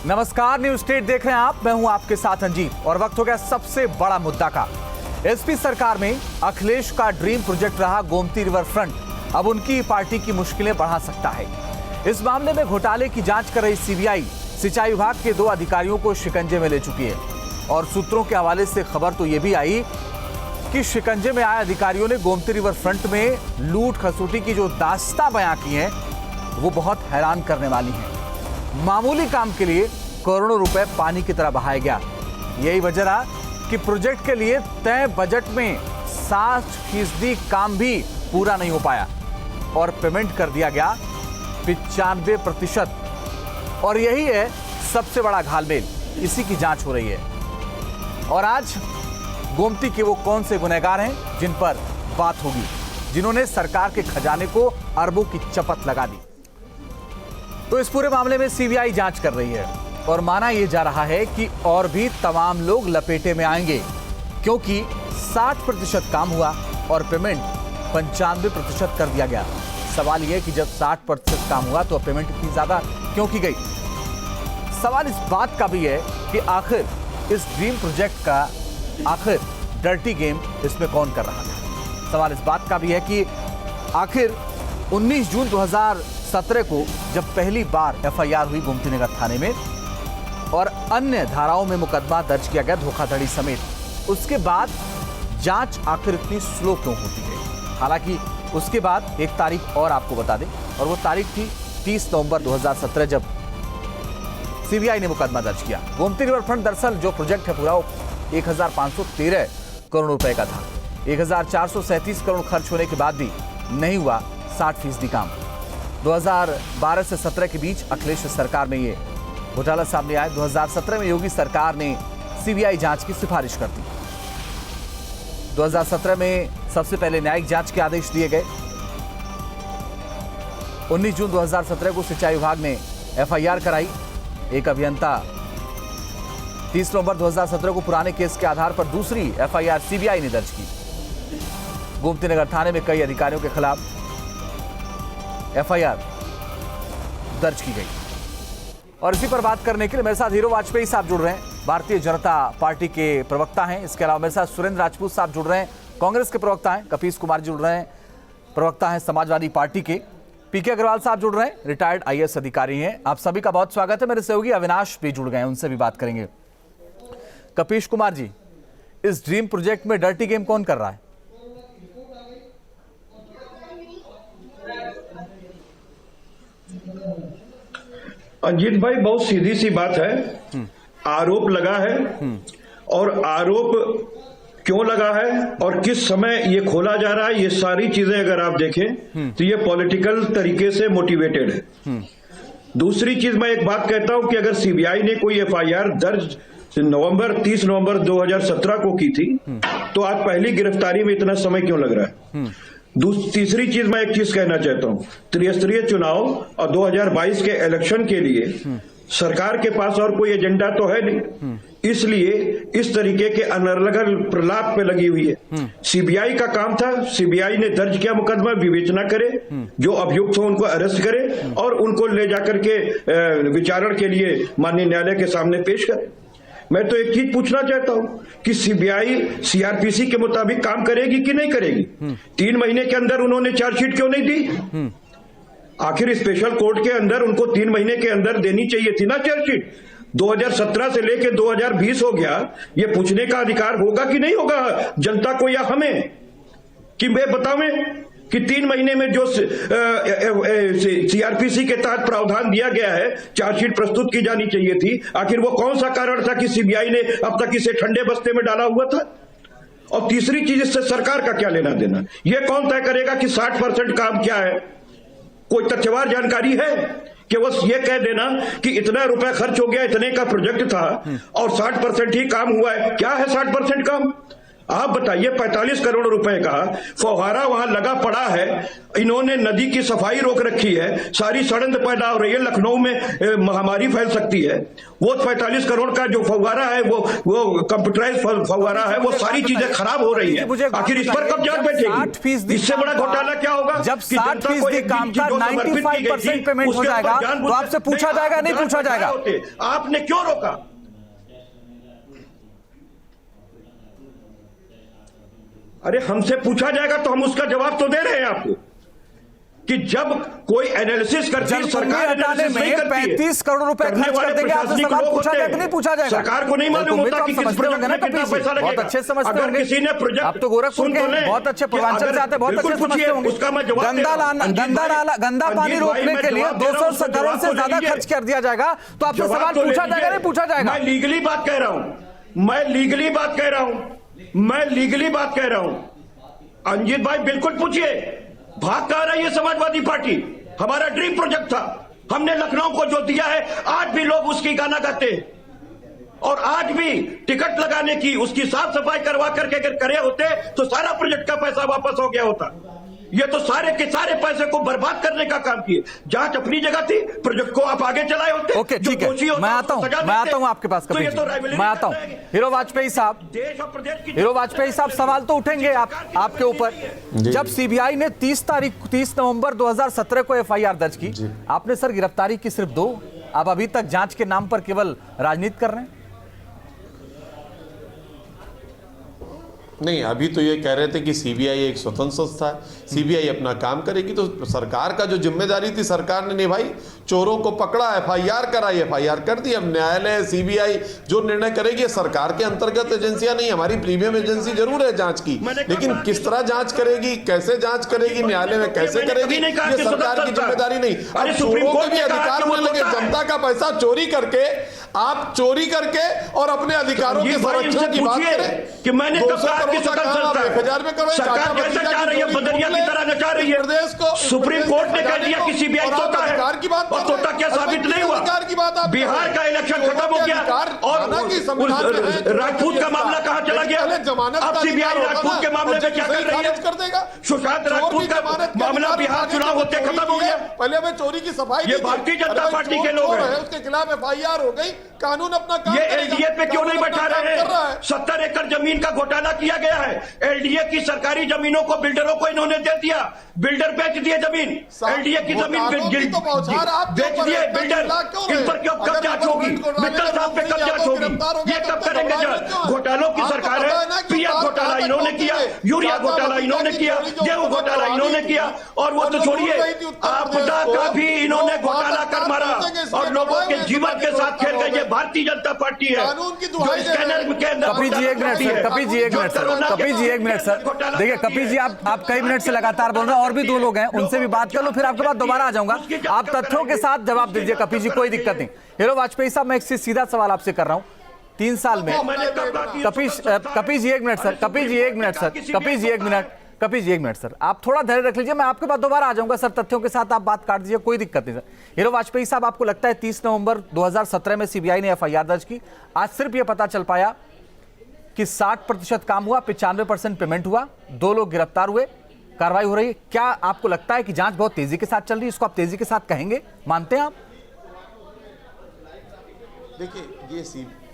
नमस्कार, news state देख रहे हैं आप। मैं हूं आपके साथ अंजीत और वक्त हो गया सबसे बड़ा मुद्दा का। एसपी सरकार में अखिलेश का ड्रीम प्रोजेक्ट रहा गोमती रिवर फ्रंट अब उनकी पार्टी की मुश्किलें बढ़ा सकता है। इस मामले में घोटाले की जांच कर रही सीबीआई सिंचाई विभाग के 2 अधिकारियों को शिकंजे में ले चुकी है और सूत्रों के हवाले से खबर तो यह भी आई कि शिकंजे में आए अधिकारियों ने गोमती रिवर फ्रंट में लूट खसोटी की जो दास्तां बयां की है वो बहुत हैरान करने वाली है। मामूली काम के लिए करोड़ों रुपए पानी की तरह बहाया गया। यही वजह रहा कि प्रोजेक्ट के लिए तय बजट में 60% काम भी पूरा नहीं हो पाया और पेमेंट कर दिया गया 95%। और यही है सबसे बड़ा घालमेल, इसी की जांच हो रही है। और आज गोमती के वो कौन से गुनहगार हैं जिन पर बात होगी, जिन्होंने सरकार के खजाने को अरबों की चपत लगा दी। तो इस पूरे मामले में सीबीआई जांच कर रही है और माना यह जा रहा है कि और भी तमाम लोग लपेटे में आएंगे, क्योंकि 60% काम हुआ और पेमेंट 95% कर दिया गया। सवाल यह कि जब 60% काम हुआ तो पेमेंट इतनी ज्यादा क्यों की गई। सवाल इस बात का भी है कि आखिर इस ड्रीम प्रोजेक्ट का आखिर डर्टी गेम इसमें कौन कर रहा था। सवाल इस बात का भी है कि आखिर 19 जून 2017 को जब पहली बार एफआईआर हुई गोमती नगर थाने में और अन्य धाराओं में मुकदमा दर्ज किया गया धोखाधड़ी समेत, उसके बाद जांच आखिर इतनी स्लो क्यों होती गई। हालांकि उसके बाद एक तारीख और आपको बता दें, और वो तारीख थी 30 नवंबर 2017 जब सीबीआई ने मुकदमा दर्ज किया। गोमती रिवर फ्रंट दरअसल जो प्रोजेक्ट है पूरा 1513 करोड़ रुपए का था। 1437 करोड़ खर्च होने के बाद भी नहीं हुआ 60% काम। 2012 से 17 के बीच अखिलेश सरकार में ये घोटाला सामने आया। 2017 में योगी सरकार ने सीबीआई जांच की सिफारिश कर दी। 2017 में सबसे पहले न्यायिक जांच के आदेश दिए गए। 19 जून 2017 को सिंचाई विभाग ने एफआईआर कराई। एक अभियंता 30 नवंबर 2017 को पुराने केस के आधार पर दूसरी एफआईआर सीबीआई ने दर्ज की। गोमती नगर थाने में कई अधिकारियों के खिलाफ एफआईआर दर्ज की गई। और इसी पर बात करने के लिए मेरे साथ हीरो वाजपेयी साहब जुड़ रहे हैं, भारतीय जनता पार्टी के प्रवक्ता हैं। इसके अलावा मेरे साथ सुरेंद्र राजपूत साहब जुड़ रहे हैं, कांग्रेस के प्रवक्ता हैं। कपीस कुमार जुड़ रहे हैं, प्रवक्ता हैं समाजवादी पार्टी के। पीके अग्रवाल साहब जुड़ रहे हैं, रिटायर्ड आईएएस अधिकारी हैं। आप सभी का बहुत स्वागत है। मेरे सहयोगी अविनाश भी जुड़ गए हैं, उनसे भी बात करेंगे। कपीस कुमार जी, इस ड्रीम प्रोजेक्ट में डर्टी गेम कौन कर रहा है? अजीत भाई, बहुत सीधी सी बात है। आरोप लगा है और आरोप क्यों लगा है और किस समय ये खोला जा रहा है, ये सारी चीजें अगर आप देखें तो ये पॉलिटिकल तरीके से मोटिवेटेड है। दूसरी चीज मैं एक बात कहता हूं कि अगर सीबीआई ने कोई एफआईआर दर्ज 30 नवंबर 2017 को की थी तो आज पहली गिरफ्तारी में इतना समय क्यों लग रहा है। तीसरी चीज मैं एक चीज कहना चाहता हूं, त्रिस्तरीय चुनाव और 2022 के इलेक्शन के लिए सरकार के पास और कोई एजेंडा तो है नहीं, इसलिए इस तरीके के अनर्गल प्रलाप पे लगी हुई है। सीबीआई का काम था, सीबीआई ने दर्ज किया मुकदमा, विवेचना करे, जो अभियुक्त हो उनको अरेस्ट करे और उनको ले जाकर के विचारण के लिए माननीय न्यायालय के सामने पेश करे। मैं तो एक चीज पूछना चाहता हूं कि सीबीआई सीआरपीसी के मुताबिक काम करेगी कि नहीं करेगी। 3 महीने के अंदर उन्होंने चार्जशीट क्यों नहीं दी? आखिर स्पेशल कोर्ट के अंदर उनको 3 महीने के अंदर देनी चाहिए थी ना चार्जशीट। 2017 से लेकर 2020 हो गया, ये पूछने का अधिकार होगा कि नहीं होगा जनता को या हमें, कि वे बतावें कि 3 महीने में जो सीआरपीसी के तहत प्रावधान दिया गया है चार्जशीट प्रस्तुत की जानी चाहिए थी। आखिर वो कौन सा कारण था कि सीबीआई ने अब तक इसे ठंडे बस्ते में डाला हुआ था? और तीसरी चीज, इससे सरकार का क्या लेना देना? ये कौन तय करेगा कि 60% काम क्या है? कोई तथ्यवार जानकारी है कि बस ये कह देना कि इतना रुपए खर्च हो गया, इतने का प्रोजेक्ट था और 60% ही काम हुआ है? क्या है 60% काम? आप बताइए 45 करोड़ रुपए का फौहारा वहां लगा पड़ा है, इन्होंने नदी की सफाई रोक रखी है, सारी सड़न पैदा हो रही है, लखनऊ में महामारी फैल सकती है। वो 45 करोड़ का जो फौहारा है वो कंप्यूटराइज फौहारा है, वो सारी चीजें खराब हो रही है। आखिर इस पर कब जांच बैठेगी? इससे बड़ा घोटाला क्या होगा? जब 60% काम का 95% पेमेंट हो जाएगा तो आपसे पूछा जाएगा नहीं पूछा जाएगा? आपने क्यों रोका? अरे हमसे पूछा जाएगा तो हम उसका जवाब तो दे रहे हैं आपको कि जब कोई एनालिसिस करती है सरकार, हटाने में 35 करोड़ रुपए खर्च कर देंगे, आपसे सवाल पूछा जाएगा कि नहीं पूछा जाएगा? सरकार को नहीं मालूम होता कि किस प्रोजेक्ट में कितना पैसा लगेगा। बहुत अच्छे समझते होंगे, किसी ने प्रोजेक्ट, आप तो गोरखपुर के बहुत अच्छे, पूर्वांचल से आते, बहुत अच्छे समझते होंगे। गंदा पानी रोकने के लिए 200 करोड़ से ज्यादा खर्च कर दिया जाएगा, तो आपसे सवाल पूछा जाएगा नहीं पूछा जाएगा? मैं लीगली बात कह रहा हूं, मैं लीगली बात कह रहा हूं। अंजित भाई बिल्कुल पूछिए, भाग कहां रही है समाजवादी पार्टी? हमारा ड्रीम प्रोजेक्ट था, हमने लखनऊ को जो दिया है, आज भी लोग उसकी गाना गाते हैं। और आज भी टिकट लगाने की, उसकी साफ सफाई करवा करके अगर करे होते तो सारा प्रोजेक्ट का पैसा वापस हो गया होता। ये तो सारे के सारे पैसे को बर्बाद करने का काम किए। जांच अपनी जगह थी, प्रोजेक्ट को आप आगे चलाए होते। ओके, ठीक है, मैं आता हूं आपके पास, तो ये तो मैं आता हूं। हीरो वाजपेयी साहब, हीरो वाजपेयी साहब, सवाल तो उठेंगे आपके ऊपर। जब सीबीआई ने 30 नवंबर 2017 को एफआईआर दर्ज की, आपने सर गिरफ्तारी की सिर्फ 2, आप अभी तक जांच के नाम पर केवल राजनीति कर रहे हैं। नहीं, अभी तो ये कह रहे थे कि सीबीआई एक स्वतंत्र संस्था है, सीबीआई अपना काम करेगी। तो सरकार का जो जिम्मेदारी थी सरकार ने निभाई, चोरों को पकड़ा, एफआईआर कराई, एफआईआर कर दी। अब न्यायालय, सीबीआई जो निर्णय करेगी, सरकार के अंतर्गत एजेंसियां नहीं, हमारी प्रीमियम एजेंसी जरूर है जांच की, लेकिन किस तरह जांच करेगी, कैसे जांच करेगी, न्यायालय में कैसे करेगी, ये सरकार की जिम्मेदारी नहीं। अब चोरों को भी अधिकार मिलने लगे, जनता का पैसा चोरी करके, आप चोरी करके और अपने अधिकारों के संरक्षण की बात करें कि मैंने 1000 में करो। सरकार कैसे चाह रही है, बदरिया की तरह नचा रही है। प्रदेश को सुप्रीम कोर्ट ने कह दिया कि सीबीआई तोता है, और तोता क्या साबित नहीं हुआ? बिहार का इलेक्शन खत्म हो गया और राजपूत का मामला कहां चला गया? अब सीबीआई राजपूत के मामले में क्या कर रही है? सुशांत राजपूत का मामला बिहार चुनाव होते खत्म हो गया। पहले हमें चोरी की सफाई, ये भारतीय जनता पार्टी के लोग हैं, उसके खिलाफ एफआईआर हो गई, कानून अपना काम। ये एलडीए पे क्यों नहीं बैठा रहे हैं? 70 एकड़ जमीन का घोटाला किया गया है। एलडीए की सरकारी जमीनों को बिल्डरों को इन्होंने दे दिया, बिल्डर बेच दिए जमीन, एलडीए की जमीन बेच दिए बिल्डर। इन पर क्यों कब जांच होगी? मित्तल साहब पे कब जांच होगी? ये कब करेंगे जांच? घोटालों की सरकार है। पिया घोटाला इन्होंने किया, यूरिया घोटाला इन्होंने किया, गेहूं घोटाला इन्होंने किया, और वो तो छोड़िए, आपदा का भी इन्होंने घोटाला कर मारा और लोगों के जीवन के साथ खेल गए। भारतीय जनता पार्टी है जो स्कैनर के अंदर। कपिल जी एक मिनट सर, कपिल जी एक मिनट सर, देखिए कपिल जी, आप कई मिनट से लगातार बोल रहे हैं, और भी 2 लोग हैं, उनसे भी बात कर लो, फिर आपके बाद दोबारा आ जाऊंगा। आप तथ्यों के साथ जवाब दीजिए कपिल जी, कोई दिक्कत नहीं। हीरो वाजपेयी साहब, मैं एक सीधा सवाल आपसे कर रहा हूं। 3 साल में कपिल जी एक मिनट सर, कपिल जी एक मिनट सर, आप थोड़ा धैर्य रख लीजिए, मैं आपके बाद दोबारा आ जाऊंगा सर। तथ्यों के साथ आप बात काट दीजिए, कोई दिक्कत नहीं सर। हीरो वाजपेयी साहब, आपको लगता है 30 नवंबर 2017 में सीबीआई ने एफआईआर दर्ज की, आज सिर्फ यह पता चल पाया कि 60% काम हुआ, 95% पेमेंट हुआ, 2 लोग गिरफ्तार हुए, कार्रवाई हो रही है, क्या आपको लगता है कि जांच बहुत तेजी के साथ चल रही है? इसको आप तेजी के साथ कहेंगे, मानते हैं आप? देखिए,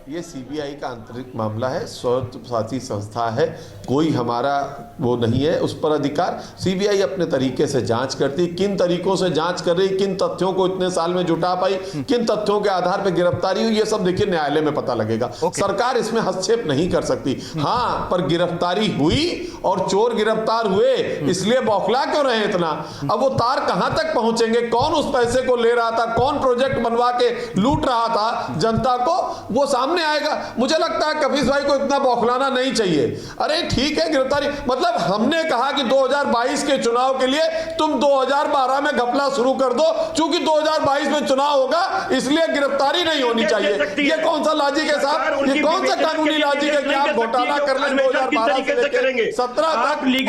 ये सीबीआई का आंतरिक मामला है, स्वशासी संस्था है, कोई हमारा वो नहीं है उस पर अधिकार। सीबीआई अपने तरीके से जांच करती, किन तरीकों से जांच कर रही, किन तथ्यों को इतने साल में जुटा पाई, किन तथ्यों के आधार पर गिरफ्तारी हुई, ये सब देखिए न्यायालय में पता लगेगा। सरकार इसमें हस्तक्षेप नहीं कर सकती। हाँ, पर गिरफ्तारी हुई और चोर गिरफ्तार हुए, इसलिए बौखला क्यों रहे इतना? अब वो तार कहां तक पहुंचेंगे, कौन उस पैसे को ले रहा था, कौन प्रोजेक्ट बनवा के लूट रहा था जनता को, वो सामने आएगा। मुझे लगता है कपिल भाई को इतना बौखलाना नहीं चाहिए। अरे ठीक है, गिरफ्तारी मतलब हमने कहा कि 2022 के चुनाव के लिए तुम 2012 में घपला शुरू कर दो, चूंकि 2022 में चुनाव होगा इसलिए गिरफ्तारी नहीं होनी चाहिए। ये कौन सा लॉजिक है साहब? ये कौन सा कानूनी लॉजिक है कि आप घोटाला कर लें 2012 से लेकर 17 तक,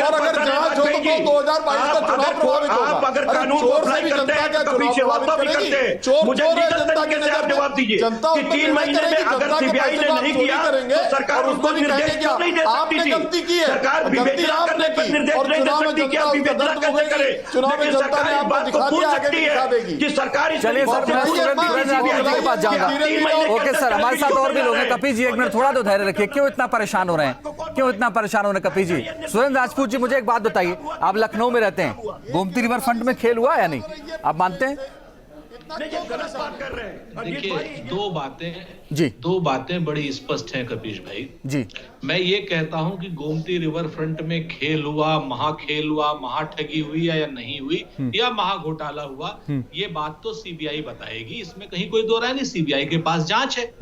और अगर जांच हो तो 2022 का चुनाव प्रभावित होगा? अगर कानून को अप्लाई करते हैं तो कपिल श्रीवास्तव भी करते हैं। मुझे लीगल तरीके से आप जवाब दीजिए कि 3 महीने में अगर सीबीआई ने नहीं किया तो सरकार उसको निर्देश क्यों नहीं दे सकती थी? सरकार विवेचना करने पर निर्देश नहीं दे सकती कि आप विवेचना कैसे करें? लेकिन सरकार इस बात को पूछ सकती है कि सरकार। चलिए सर, मैं सुरेंद्र के पास जाऊंगा। ओके सर, हमारे साथ और भी लोग हैं। कपिल जी, एक मिनट थोड़ा तो धैर्य रखिए। क्यों इतना परेशान हो रहे हैं, क्यों इतना परेशान हो रहे हैं कपिल जी? सुरेंद्र राजपूत जी, मुझे एक बात बताइए, आप लखनऊ में रहते हैं, गोमती रिवर फ्रंट में खेल हुआ या नहीं, आप मानते हैं? देखिए, जी, दो बातें बड़ी स्पष्ट हैं कपीश भाई जी। मैं ये कहता हूं कि गोमती रिवर फ्रंट में खेल हुआ, महाखेल हुआ, महाठगी हुई या नहीं हुई, या महाघोटाला हुआ, ये बात तो सीबीआई बताएगी, इसमें कहीं कोई दो राय नहीं। सीबीआई के पास जांच है।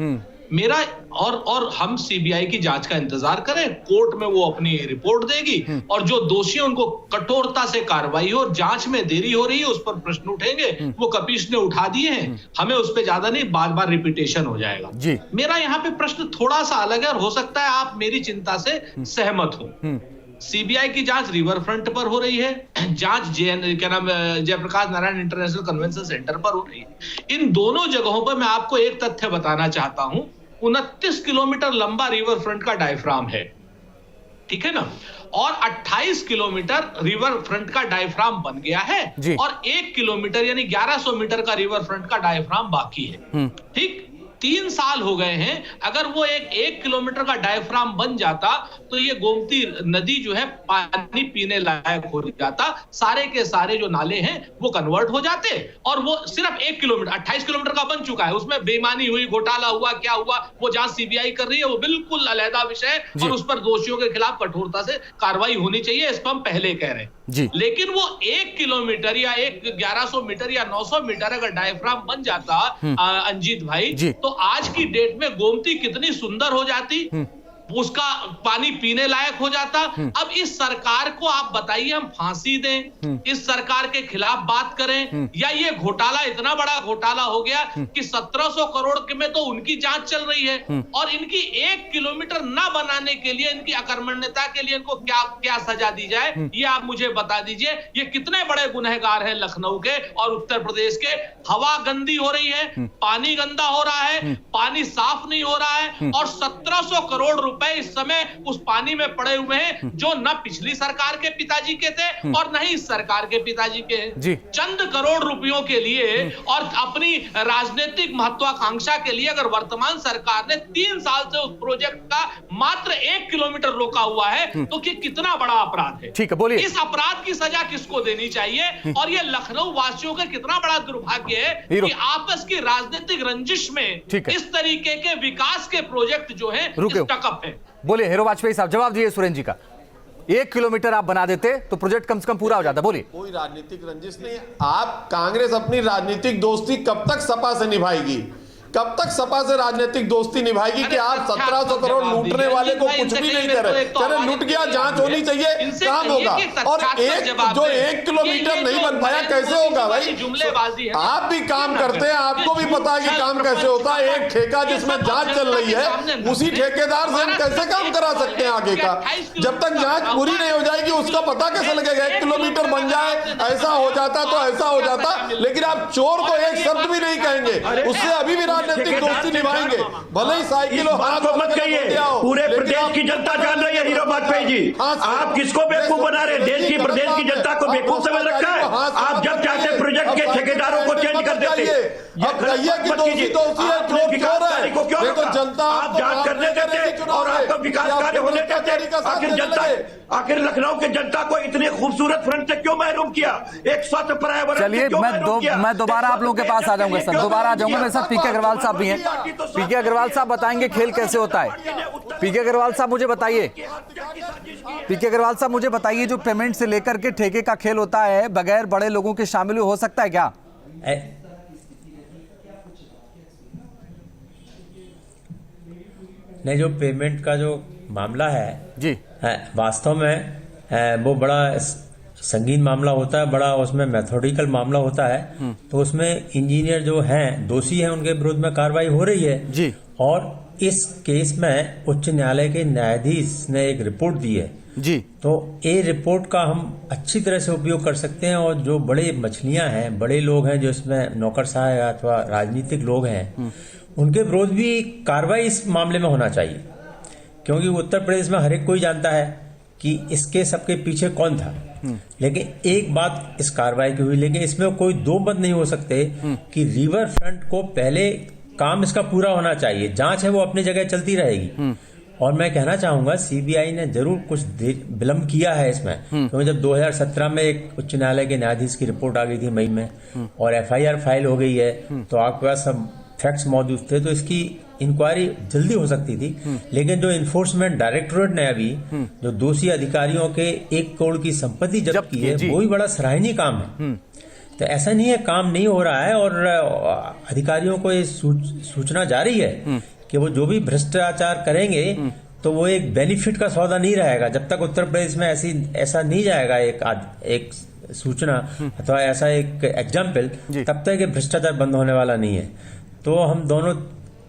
मेरा और हम सीबीआई की जांच का इंतजार करें, कोर्ट में वो अपनी रिपोर्ट देगी और जो दोषी हैं उनको कठोरता से कार्रवाई हो। जांच में देरी हो रही है, उस पर प्रश्न उठेंगे, वो कपीश ने उठा दिए हैं, हमें उस पर ज्यादा नहीं, बार बार रिपीटेशन हो जाएगा जी। मेरा यहाँ पे प्रश्न थोड़ा सा अलग है और हो सकता है आप मेरी चिंता से सहमत हो। सीबीआई की जांच रिवर फ्रंट पर हो रही है, जांच Jayaprakash Narayan international convention centre पर हो रही है। इन दोनों जगहों पर मैं आपको एक तथ्य बताना चाहता हूं, 29 किलोमीटर लंबा रिवर फ्रंट का डायफ्राम है, ठीक है ना, और 28 किलोमीटर रिवर फ्रंट का डायफ्राम बन गया है और 1 किलोमीटर यानी 1100 मीटर का रिवर फ्रंट का डायफ्राम बाकी है। ठीक, 3 साल हो गए हैं। अगर वो एक किलोमीटर का डायफ्राम बन जाता तो ये गोमती नदी जो है पानी पीने लायक हो जाता, सारे के सारे जो नाले हैं वो कन्वर्ट हो जाते, और वो सिर्फ 1 किलोमीटर 28 किलोमीटर का बन चुका है। उसमें बेईमानी हुई, घोटाला हुआ, क्या हुआ, वो जांच सीबीआई कर रही है, वो बिल्कुल अलग विषय है और उस पर दोषियों के खिलाफ कठोरता से कार्रवाई होनी चाहिए, इसको हम पहले कह रहे हैं। लेकिन वो 1 किलोमीटर या 1100 मीटर या 900 मीटर अगर डायफ्राम बन जाता अंजीत भाई, तो आज की डेट में गोमती कितनी सुंदर हो जाती, उसका पानी पीने लायक हो जाता। अब इस सरकार को आप बताइए, हम फांसी दें, इस सरकार के खिलाफ बात करें, या ये घोटाला इतना बड़ा घोटाला हो गया कि 1700 करोड़ के में तो उनकी जांच चल रही है और इनकी 1 किलोमीटर ना बनाने के लिए, इनकी अकर्मण्यता के लिए इनको क्या क्या सजा दी जाए, ये आप मुझे बता दीजिए। ये कितने बड़े गुनहगार हैं लखनऊ के और उत्तर प्रदेश के। हवा गंदी हो रही है, पानी गंदा हो रहा है, पानी साफ नहीं हो रहा है, और 1700 करोड़ रुपए इस समय उस पानी में पड़े हुए हैं जो न पिछली सरकार के पिताजी के थे और न ही इस सरकार के पिताजी के हैं। चंद करोड़ रुपयों के लिए और अपनी राजनीतिक महत्वाकांक्षा के लिए अगर वर्तमान सरकार ने 3 साल से उस प्रोजेक्ट का मात्र 1 किलोमीटर रोका हुआ है तो ये कितना बड़ा अपराध है। ठीक है, बोलिए। इस अपराध की सजा किसको देनी चाहिए? और ये लखनऊ वासियों का कितना बड़ा दुर्भाग्य है कि आपस की राजनीतिक रंजिश में इस तरीके के विकास के प्रोजेक्ट जो है स्टकअप है। बोलिए हीरो वाजपेयी साहब, जवाब दिए सुरेंद्र जी का। 1 किलोमीटर आप बना देते तो प्रोजेक्ट कम से कम पूरा हो जाता। बोलिए। कोई राजनीतिक रंजिश नहीं। आप कांग्रेस अपनी राजनीतिक दोस्ती कब तक सपा से निभाएगी? कब तक सपा से राजनीतिक दोस्ती निभाएगी कि आप 1700 करोड़ लूटने वाले को कुछ भी नहीं करे? चले लूट गया, जांच होनी चाहिए, काम होगा। और जो 1 किलोमीटर नहीं बन पाया कैसे होगा भाई? आप भी काम करते हैं, आपको भी पता है कि काम कैसे होता है। एक ठेका जिसमें जांच चल रही है, उसी ठेकेदार से हम कैसे काम करा सकते हैं आगे का? जब तक जांच पूरी नहीं हो जाएगी उसका पता कैसे लगेगा? 1 किलोमीटर बन जाए, ऐसा हो जाता तो ऐसा हो जाता, लेकिन आप चोर को एक शब्द भी नहीं कहेंगे, उससे अभी भी राजनीतिक दोस्ती निभाएंगे, भले ही साइकिलों हाथ मत कहिए। पूरे प्रदेश की जनता जान रही है हीरो वाजपेयी जी, आप किसको बेवकूफ बना रहे हैं? देश की प्रदेश की जनता को बेवकूफ समझ रखा है। आप जब चाहते प्रोजेक्ट के ठेकेदारों को चेंज कर देते हैं। जनता आप जांच करने देते और आपका विकास कार्य होने देते। आखिर लखनऊ की जनता को इतने खूबसूरत फ्रंट से क्यों महरूम किया? एक स्वच्छ पर्यावरण। चलिए, मैं दोबारा आप लोगों के पास आ जाऊंगा सर, दोबारा आ जाऊंगा। मेरे साथ पीके अग्रवाल साहब भी हैं। पीके अग्रवाल साहब बताएंगे खेल कैसे होता है। पीके अग्रवाल साहब मुझे बताइए, पीके अग्रवाल साहब मुझे बताइए, जो पेमेंट से लेकर के ठेके का खेल होता है बगैर बड़े लोगों के शामिल हो सकता है क्या? नहीं, जो पेमेंट का जो मामला है जी, वास्तव में वो बड़ा संगीन मामला होता है, बड़ा उसमें मेथोडिकल मामला होता है। तो उसमें इंजीनियर जो हैं, दोषी हैं, उनके विरुद्ध में कार्रवाई हो रही है जी। और इस केस में उच्च न्यायालय के न्यायाधीश ने एक रिपोर्ट दी है जी। तो ये रिपोर्ट का हम अच्छी तरह से उपयोग कर सकते हैं, और जो बड़े मछलियां हैं, बड़े लोग हैं जो इसमें नौकरशाह अथवा राजनीतिक लोग हैं, उनके विरोध भी कार्रवाई इस मामले में होना चाहिए, क्योंकि उत्तर प्रदेश में हर एक कोई जानता है कि इसके सबके पीछे कौन था। लेकिन एक बात इस कार्रवाई की हुई, लेकिन इसमें कोई दो मत नहीं हो सकते कि रिवर फ्रंट को पहले काम इसका पूरा होना चाहिए। जांच है वो अपनी जगह चलती रहेगी। और मैं कहना चाहूंगा सीबीआई ने जरूर कुछ विलंब किया है इसमें, क्योंकि जब 2017 में एक उच्च न्यायालय के न्यायाधीश की रिपोर्ट आ गई थी मई में, और एफआईआर फाइल हो गई है, तो आपके पास सब फैक्ट्स मौजूद थे, तो इसकी इंक्वायरी जल्दी हो सकती थी। लेकिन जो इन्फोर्समेंट डायरेक्टोरेट ने अभी जो दोषी अधिकारियों के 1 करोड़ की संपत्ति जब्त की है, वो भी बड़ा सराहनीय काम है। तो ऐसा नहीं है काम नहीं हो रहा है, और अधिकारियों को ये सूचना जारी है कि वो जो भी भ्रष्टाचार करेंगे तो वो एक बेनिफिट का सौदा नहीं रहेगा। जब तक उत्तर प्रदेश में ऐसा नहीं जाएगा एक सूचना अथवा ऐसा एक एग्जाम्पल, तब तक ये भ्रष्टाचार बंद होने वाला नहीं है। तो हम दोनों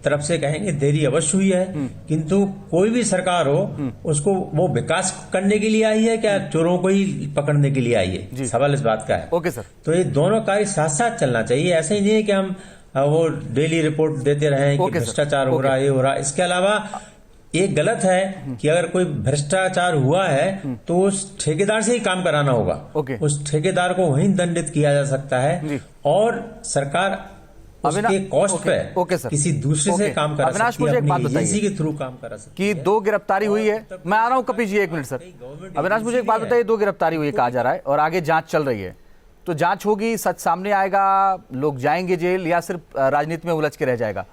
तरफ से कहेंगे देरी अवश्य हुई है, किंतु कोई भी सरकार हो उसको वो विकास करने के लिए आई है क्या चोरों को ही पकड़ने के लिए आई है, सवाल इस बात का है। Okay sir. तो ये दोनों कार्य साथ साथ चलना चाहिए। ऐसे ही नहीं है कि हम वो डेली रिपोर्ट देते रहे कि भ्रष्टाचार हो रहा है, ये हो रहा है। इसके अलावा एक गलत है कि अगर कोई भ्रष्टाचार हुआ है तो उस ठेकेदार से ही काम कराना होगा। उस ठेकेदार को वहीं दंडित किया जा सकता है, और सरकार उसके कॉस्ट पे किसी दूसरे से काम करा अविनाश, मुझे एक बात बताइए, एजेंसी के थ्रू काम करा सकती है। कि 2 गिरफ्तारी हुई है। मैं आ रहा हूं कपी जी, 1 मिनट सर। अविनाश, मुझे एक बात बताइए, 2 गिरफ्तारी हुई कहा जा रहा है और आगे जांच चल रही है, तो जांच होगी, सच सामने आएगा, लोग जाएंगे जेल, या सिर्फ राजनीति में उलझ के रह जाएगा?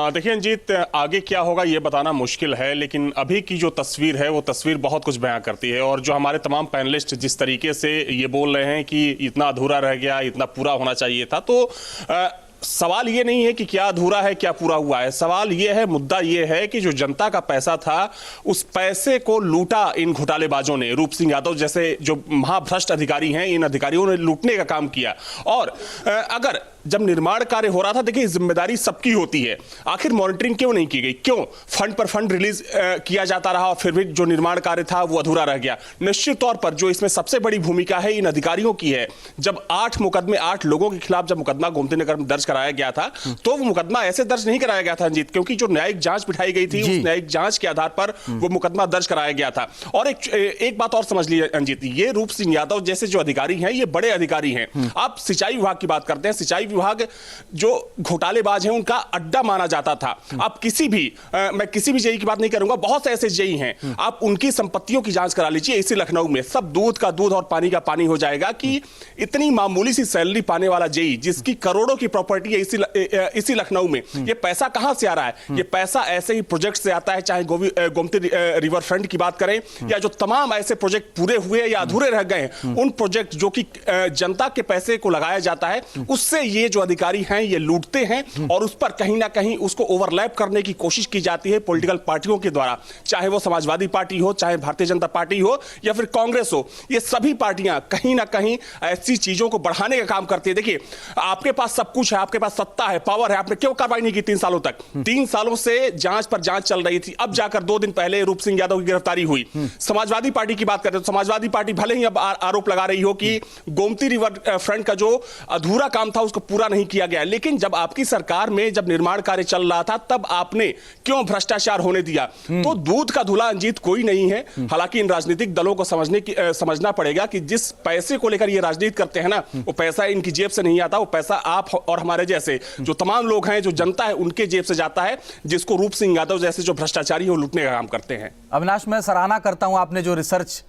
देखिए रंजीत, आगे क्या होगा ये बताना मुश्किल है, लेकिन अभी की जो तस्वीर है वो तस्वीर बहुत कुछ बयां करती है। और जो हमारे तमाम पैनलिस्ट जिस तरीके से ये बोल रहे हैं कि इतना अधूरा रह गया, इतना पूरा होना चाहिए था, तो सवाल ये नहीं है कि क्या अधूरा है क्या पूरा हुआ है। सवाल ये है, मुद्दा ये है कि जो जनता का पैसा था उस पैसे को लूटा इन घोटालेबाजों ने। रूप सिंह यादव जैसे जो महाभ्रष्ट अधिकारी हैं, इन अधिकारियों ने लूटने का काम किया। और अगर जब निर्माण कार्य हो रहा था, देखिए जिम्मेदारी सबकी होती है, आखिर मॉनिटरिंग क्यों नहीं की गई? क्यों फंड पर फंड रिलीज किया जाता रहा और फिर भी जो निर्माण कार्य था वो अधूरा रह गया? निश्चित तौर पर जो इसमें सबसे बड़ी भूमिका है इन अधिकारियों की है। जब 8 मुकदमे 8 लोगों के खिलाफ जब मुकदमा गोमती नगर में दर्ज कराया गया था, तो वो मुकदमा ऐसे दर्ज नहीं कराया गया था रंजीत, क्योंकि जो न्यायिक जांच बिठाई गई थी उस न्यायिक जांच के आधार पर वो मुकदमा दर्ज कराया गया था। और एक बात और समझ लीजिए रंजीत, ये रूप सिंह यादव जैसे जो अधिकारी हैं, ये बड़े अधिकारी हैं। आप सिंचाई विभाग की बात करते हैं, सिंचाई विभाग जो घोटालेबाज हैं उनका अड्डा माना जाता था। आप किसी भी मैं किसी भी जेई की बात नहीं करूंगा, बहुत से ऐसे जेई हैं, आप उनकी संपत्तियों की जांच करा लीजिए इसी लखनऊ में, सब दूध का दूध और पानी का पानी हो जाएगा कि इतनी मामूली सी सैलरी पाने वाला जेई जिसकी करोड़ों की प्रॉपर्टी है इसी लखनऊ में, ये पैसा कहां से आ रहा है? ये पैसा ऐसे ही प्रोजेक्ट से आता है, चाहे गोमती रिवर फ्रंट की बात करें या जो तमाम ऐसे प्रोजेक्ट पूरे हुए या अधूरे रह गए, उन प्रोजेक्ट जो कि जनता के पैसे को लगाया जाता है, उससे ये जो अधिकारी हैं ये लूटते हैं और उस पर कहीं ना कहीं उसको ओवरलैप करने की कोशिश की जाती है पॉलिटिकल पार्टियों के द्वारा, चाहे वो समाजवादी पार्टी हो, चाहे भारतीय जनता पार्टी हो या फिर कांग्रेस हो। ये सभी पार्टियां कहीं ना कहीं ऐसी चीजों को बढ़ाने का काम करती है। देखिए, आपके पास सब कुछ है, आपके पास सत्ता है, पावर है, आपने क्यों कार्रवाई नहीं की 3 सालों तक? 3 सालों से जांच पर जांच चल रही थी, अब जाकर 2 दिन पहले रूप सिंह यादव की गिरफ्तारी हुई। समाजवादी पार्टी की बात करें तो समाजवादी पार्टी भले ही अब आरोप लगा रही हो कि गोमती रिवर फ्रंट का जो अधूरा काम था उसको पूरा नहीं किया गया, लेकिन जब आपकी सरकार में जब निर्माण कार्य चल रहा था तब आपने क्यों भ्रष्टाचार होने दिया? तो दूध का धुला अंजीत कोई नहीं है। हालांकि इन राजनीतिक दलों को समझना पड़ेगा कि जिस पैसे को लेकर ये राजनीति करते हैं ना, वो पैसा इनकी जेब से नहीं आता, वो पैसा आप और हमारे जैसे जो तमाम लोग हैं, जो जनता है, उनके जेब से जाता है, जिसको रूप सिंह यादव जैसे जो भ्रष्टाचारी है वो लूटने का काम करते हैं। अविनाश, मैं सराहना करता हूं आपने जो रिसर्च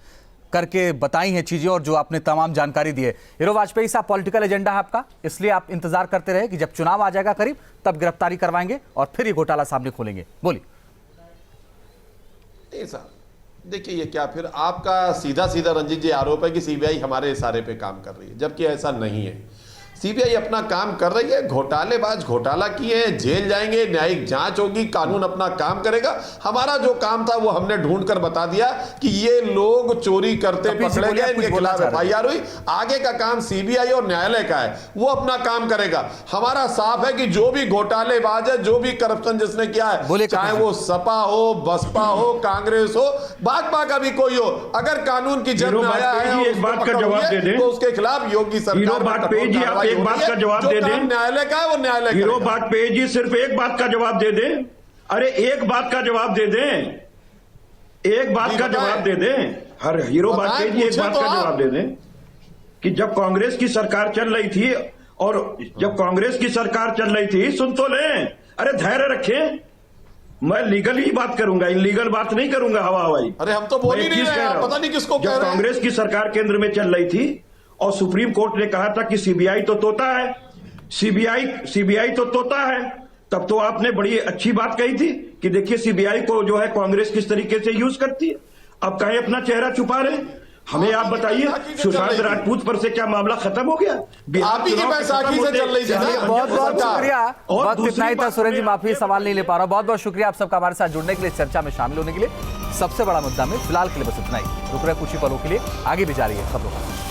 करके बताई हैं चीजें और जो आपने तमाम जानकारी दी है। हीरो वाजपेयी साहब, पॉलिटिकल एजेंडा है आपका, इसलिए आप इंतजार करते रहे कि जब चुनाव आ जाएगा करीब तब गिरफ्तारी करवाएंगे और फिर ये घोटाला सामने खोलेंगे। बोलिए। नहीं साहब, देखिए ये क्या फिर आपका सीधा सीधा रंजीत जी आरोप है कि सीबीआई हमारे इशारे पे काम कर रही है, जबकि ऐसा नहीं है। सीबीआई अपना काम कर रही है। घोटालेबाज घोटाला किए हैं, जेल जाएंगे, न्यायिक जांच होगी, कानून अपना काम करेगा। हमारा जो काम था वो हमने ढूंढ कर बता दिया कि ये लोग चोरी करते पकड़े गए, इनके खिलाफ एफआईआर हुई। आगे का काम सीबीआई और न्यायालय का है, वो अपना काम करेगा। हमारा साफ है कि जो भी घोटालेबाज है, जो भी करप्शन जिसने किया है, चाहे वो सपा हो, बसपा हो, कांग्रेस हो, भाजपा का भी कोई हो, अगर कानून की जद में आया है एक बात का जवाब दे दें तो उसके खिलाफ योगी सरकार एक बात का जवाब दे दें। न्यायालय का है वो न्यायालय हीरो वाजपेयी जी सिर्फ एक बात का जवाब दे दें। अरे एक बात का जवाब दे दें, एक बात का जवाब दे दें। हर हीरो वाजपेयी जी एक बात का जवाब दे दें कि जब कांग्रेस की सरकार चल रही थी, और जब कांग्रेस की सरकार चल रही थी, सुन तो लें, अरे धैर्य रखें, मैं लीगल ही बात करूंगा, इलीगल बात नहीं करूंगा हवा हवाई। अरे हम तो बोल ही नहीं रहे हैं, पता नहीं किसको कह रहे हैं। जब कांग्रेस की सरकार केंद्र में चल रही थी और सुप्रीम कोर्ट ने कहा था कि सीबीआई तो तोता है, सीबीआई तो तोता है, तब तो आपने बड़ी अच्छी बात कही थी कि देखिए सीबीआई को जो है कांग्रेस किस तरीके से यूज करती है। अब कहीं अपना चेहरा छुपा रहे, हमें आप बताइए, सुशांत राजपूत पर से क्या मामला खत्म हो गया? आप ही की बैसाखी से चल रही थी। बहुत बहुत शुक्रिया। वक्त इतना ही था सुरेंद्र जी, माफी सवाल नहीं ले पा रहा। बहुत बहुत शुक्रिया आप सबका हमारे साथ जुड़ने के लिए, चर्चा में शामिल होने के लिए। सबसे बड़ा मुद्दा में फिलहाल के लिए बस इतना ही। रुक रहे कुछ ही पलों के लिए, आगे भी जारी है खबरों का।